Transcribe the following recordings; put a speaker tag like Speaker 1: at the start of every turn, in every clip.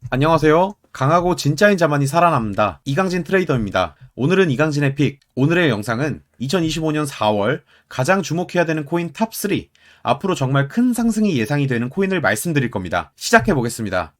Speaker 1: 안녕하세요. 강하고 진짜인 자만이 살아남는다. 이강진 트레이더입니다. 오늘은 이강진의 픽. 오늘의 영상은 2025년 4월 가장 주목해야 되는 코인 탑3, 앞으로 정말 큰 상승이 예상이 되는 코인을 말씀드릴 겁니다. 시작해보겠습니다.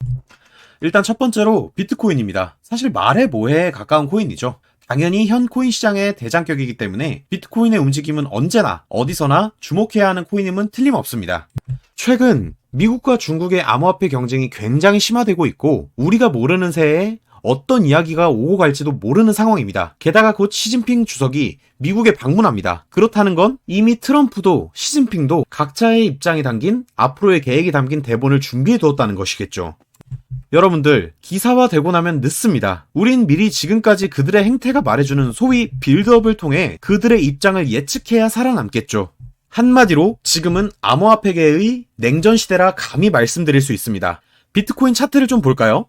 Speaker 1: 일단 첫 번째로 비트코인입니다. 사실 말해 뭐해에 가까운 코인이죠. 당연히 현 코인 시장의 대장격이기 때문에 비트코인의 움직임은 언제나 어디서나 주목해야 하는 코인임은 틀림없습니다. 최근 미국과 중국의 암호화폐 경쟁이 굉장히 심화되고 있고 우리가 모르는 새에 어떤 이야기가 오고 갈지도 모르는 상황입니다. 게다가 곧 시진핑 주석이 미국에 방문합니다. 그렇다는 건 이미 트럼프도 시진핑도 각자의 입장이 담긴 앞으로의 계획이 담긴 대본을 준비해 두었다는 것이겠죠. 여러분들, 기사화되고 나면 늦습니다. 우린 미리 지금까지 그들의 행태가 말해주는 소위 빌드업을 통해 그들의 입장을 예측해야 살아남겠죠. 한마디로 지금은 암호화폐계의 냉전시대라 감히 말씀드릴 수 있습니다. 비트코인 차트를 좀 볼까요?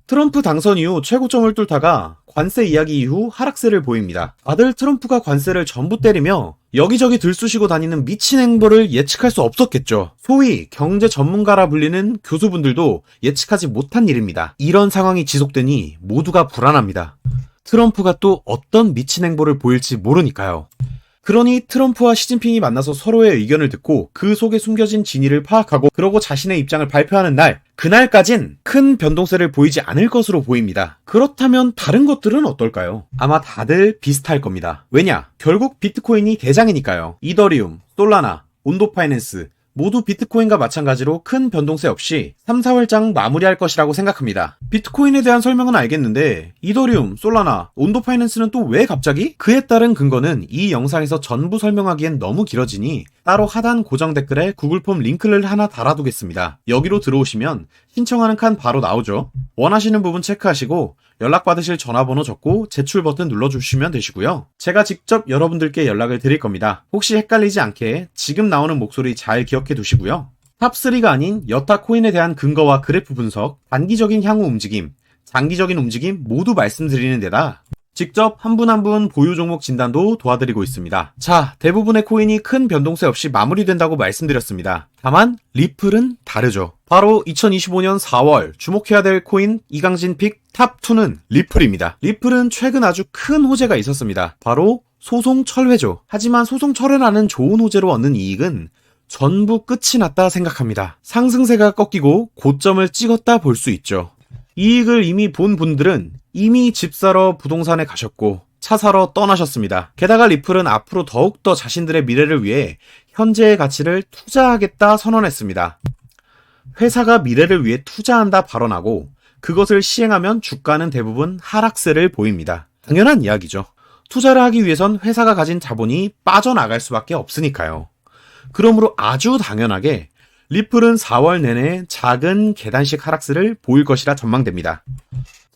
Speaker 1: 트럼프 당선 이후 최고점을 뚫다가 관세 이야기 이후 하락세를 보입니다. 다들 트럼프가 관세를 전부 때리며 여기저기 들쑤시고 다니는 미친 행보를 예측할 수 없었겠죠. 소위 경제 전문가라 불리는 교수분들도 예측하지 못한 일입니다. 이런 상황이 지속되니 모두가 불안합니다. 트럼프가 또 어떤 미친 행보를 보일지 모르니까요. 그러니 트럼프와 시진핑이 만나서 서로의 의견을 듣고 그 속에 숨겨진 진위를 파악하고 그러고 자신의 입장을 발표하는 날, 그날까진 큰 변동세를 보이지 않을 것으로 보입니다. 그렇다면 다른 것들은 어떨까요? 아마 다들 비슷할 겁니다. 왜냐? 결국 비트코인이 대장이니까요. 이더리움, 솔라나, 온도 파이낸스 모두 비트코인과 마찬가지로 큰 변동세 없이 3, 4월장 마무리할 것이라고 생각합니다. 비트코인에 대한 설명은 알겠는데 이더리움, 솔라나, 온도 파이낸스는 또 왜 갑자기? 그에 따른 근거는 이 영상에서 전부 설명하기엔 너무 길어지니 따로 하단 고정 댓글에 구글폼 링크를 하나 달아두겠습니다. 여기로 들어오시면 신청하는 칸 바로 나오죠. 원하시는 부분 체크하시고 연락받으실 전화번호 적고 제출 버튼 눌러주시면 되시고요. 제가 직접 여러분들께 연락을 드릴 겁니다. 혹시 헷갈리지 않게 지금 나오는 목소리 잘 기억해 두시고요. 탑3가 아닌 여타 코인에 대한 근거와 그래프 분석, 단기적인 향후 움직임, 장기적인 움직임 모두 말씀드리는 데다 직접 한 분 한 분 보유 종목 진단도 도와드리고 있습니다. 자, 대부분의 코인이 큰 변동세 없이 마무리된다고 말씀드렸습니다. 다만 리플은 다르죠. 바로 2025년 4월 주목해야 될 코인 이강진 픽 탑2는 리플입니다. 리플은 최근 아주 큰 호재가 있었습니다. 바로 소송 철회죠. 하지만 소송 철회라는 좋은 호재로 얻는 이익은 전부 끝이 났다 생각합니다. 상승세가 꺾이고 고점을 찍었다 볼 수 있죠. 이익을 이미 본 분들은 이미 집 사러 부동산에 가셨고 차 사러 떠나셨습니다. 게다가 리플은 앞으로 더욱더 자신들의 미래를 위해 현재의 가치를 투자하겠다 선언했습니다. 회사가 미래를 위해 투자한다 발언하고 그것을 시행하면 주가는 대부분 하락세를 보입니다. 당연한 이야기죠. 투자를 하기 위해선 회사가 가진 자본이 빠져나갈 수밖에 없으니까요. 그러므로 아주 당연하게 리플은 4월 내내 작은 계단식 하락세를 보일 것이라 전망됩니다.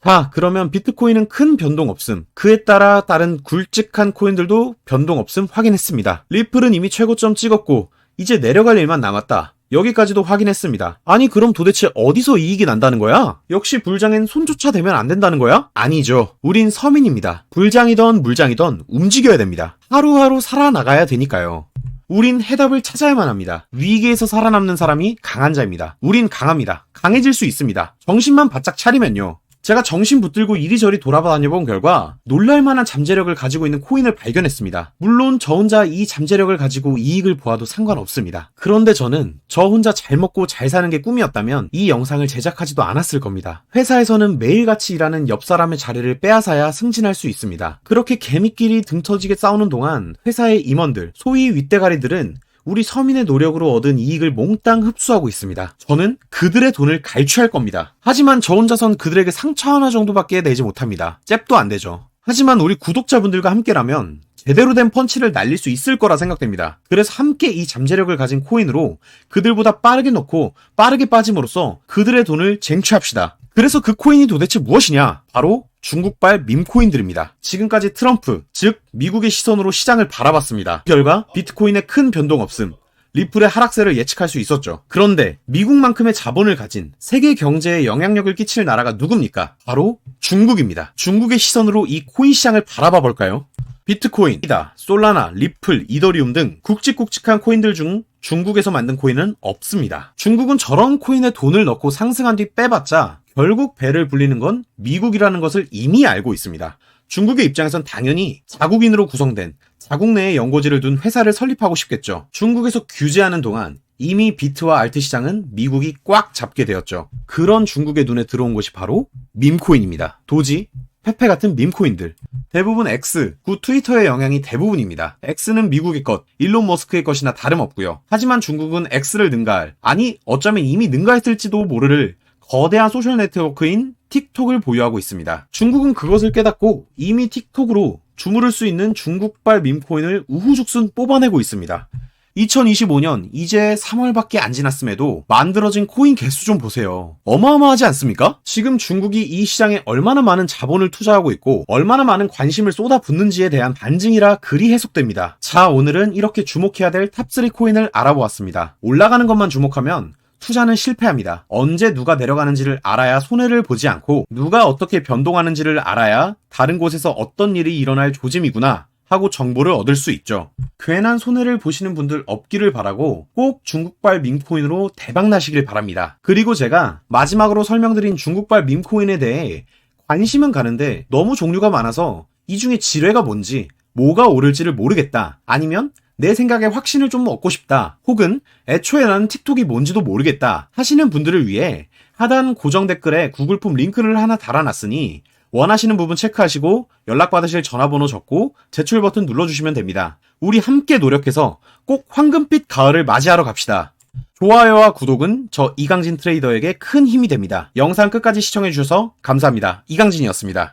Speaker 1: 자, 그러면 비트코인은 큰 변동 없음, 그에 따라 다른 굵직한 코인들도 변동 없음 확인했습니다. 리플은 이미 최고점 찍었고 이제 내려갈 일만 남았다. 여기까지도 확인했습니다. 아니 그럼 도대체 어디서 이익이 난다는 거야? 역시 불장엔 손조차 대면 안 된다는 거야? 아니죠. 우린 서민입니다. 불장이던 물장이던 움직여야 됩니다. 하루하루 살아나가야 되니까요. 우린 해답을 찾아야만 합니다. 위기에서 살아남는 사람이 강한 자입니다. 우린 강합니다. 강해질 수 있습니다. 정신만 바짝 차리면요. 제가 정신 붙들고 이리저리 돌아다녀본 결과 놀랄만한 잠재력을 가지고 있는 코인을 발견했습니다. 물론 저 혼자 이 잠재력을 가지고 이익을 보아도 상관없습니다. 그런데 저는 저 혼자 잘 먹고 잘 사는 게 꿈이었다면 이 영상을 제작하지도 않았을 겁니다. 회사에서는 매일같이 일하는 옆 사람의 자리를 빼앗아야 승진할 수 있습니다. 그렇게 개미끼리 등 터지게 싸우는 동안 회사의 임원들, 소위 윗대가리들은 우리 서민의 노력으로 얻은 이익을 몽땅 흡수하고 있습니다. 저는 그들의 돈을 갈취할 겁니다. 하지만 저 혼자선 그들에게 상처 하나 정도밖에 내지 못합니다. 잽도 안 되죠. 하지만 우리 구독자분들과 함께라면 제대로 된 펀치를 날릴 수 있을 거라 생각됩니다. 그래서 함께 이 잠재력을 가진 코인으로 그들보다 빠르게 넣고 빠르게 빠짐으로써 그들의 돈을 쟁취합시다. 그래서 그 코인이 도대체 무엇이냐? 바로 중국발 밈코인들입니다. 지금까지 트럼프, 즉 미국의 시선으로 시장을 바라봤습니다. 그 결과 비트코인의 큰 변동 없음, 리플의 하락세를 예측할 수 있었죠. 그런데 미국만큼의 자본을 가진 세계 경제에 영향력을 끼칠 나라가 누굽니까? 바로 중국입니다. 중국의 시선으로 이 코인 시장을 바라봐 볼까요? 비트코인, 이다, 솔라나, 리플, 이더리움 등 굵직굵직한 코인들 중 중국에서 만든 코인은 없습니다. 중국은 저런 코인에 돈을 넣고 상승한 뒤 빼봤자 결국 배를 불리는 건 미국이라는 것을 이미 알고 있습니다. 중국의 입장에선 당연히 자국인으로 구성된 자국 내에 연고지를 둔 회사를 설립하고 싶겠죠. 중국에서 규제하는 동안 이미 비트와 알트 시장은 미국이 꽉 잡게 되었죠. 그런 중국의 눈에 들어온 것이 바로 밈코인입니다. 도지, 페페 같은 밈코인들. 대부분 X, 구 트위터의 영향이 대부분입니다. X는 미국의 것, 일론 머스크의 것이나 다름없고요. 하지만 중국은 X를 능가할, 아니 어쩌면 이미 능가했을지도 모를 거대한 소셜 네트워크인 틱톡을 보유하고 있습니다. 중국은 그것을 깨닫고 이미 틱톡으로 주무를 수 있는 중국발 밈코인을 우후죽순 뽑아내고 있습니다. 2025년 이제 3월밖에 안 지났음에도 만들어진 코인 개수 좀 보세요. 어마어마하지 않습니까? 지금 중국이 이 시장에 얼마나 많은 자본을 투자하고 있고 얼마나 많은 관심을 쏟아붓는지에 대한 반증이라 그리 해석됩니다. 자, 오늘은 이렇게 주목해야 될 탑3 코인을 알아보았습니다. 올라가는 것만 주목하면 투자는 실패합니다. 언제 누가 내려가는지를 알아야 손해를 보지 않고 누가 어떻게 변동하는지를 알아야 다른 곳에서 어떤 일이 일어날 조짐이구나 하고 정보를 얻을 수 있죠. 괜한 손해를 보시는 분들 없기를 바라고 꼭 중국발 밈코인으로 대박 나시길 바랍니다. 그리고 제가 마지막으로 설명드린 중국발 밈코인에 대해 관심은 가는데 너무 종류가 많아서 이 중에 지뢰가 뭔지 뭐가 오를지를 모르겠다, 아니면 내 생각에 확신을 좀 얻고 싶다, 혹은 애초에 나는 틱톡이 뭔지도 모르겠다 하시는 분들을 위해 하단 고정 댓글에 구글폼 링크를 하나 달아놨으니 원하시는 부분 체크하시고 연락받으실 전화번호 적고 제출 버튼 눌러주시면 됩니다. 우리 함께 노력해서 꼭 황금빛 가을을 맞이하러 갑시다. 좋아요와 구독은 저 이강진 트레이더에게 큰 힘이 됩니다. 영상 끝까지 시청해주셔서 감사합니다. 이강진이었습니다.